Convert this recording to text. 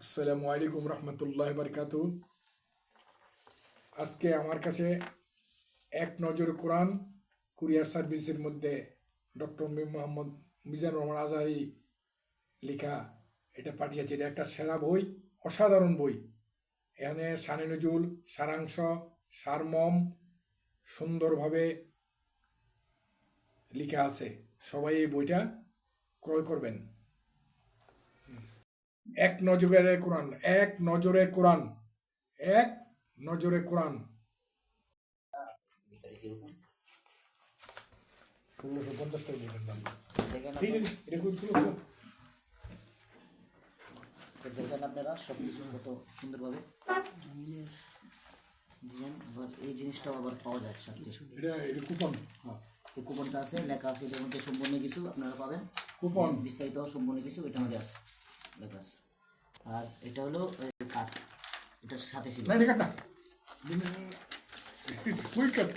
আসসালামু আলাইকুম রহমতুল্লাহ বারকাতু। আজকে আমার কাছে এক নজর কোরআন কুরিয়ার সার্ভিসের মধ্যে ডক্টর মোহাম্মদ মিজানুর রহমান আজহারি লেখা এটা পাঠিয়েছে। এটা একটা সেরা বই, অসাধারণ বই। এখানে শানে নজুল, সারাংশ, সারমর্ম সুন্দরভাবে লেখা আছে। সবাই এই বইটা ক্রয় করবেন। এক নজরে কোরআন, এক নজরে কোরআন, এক নজরে কোরআন। ১৬৫০ টাকা দিবেন দাম। এটা খুব দেখেন আপনারা সব কিছু কত সুন্দরভাবে ডিজাইন। আবার এই জিনিসটাও আবার পাওয়া যায় সব কিছু। এটা কুপন। হ্যাঁ, এই কুপনটা আছে, লেখা আছে এটার মধ্যে সম্পূর্ণ কিছু আপনারা পাবেন। কুপন বিস্তারিত সম্পূর্ণ কিছু এটার মধ্যে আছে, লেখা আছে। আর এটা হলো কাঠ, এটার সাথে ছিল না, এটা কাট না। তুই কাট,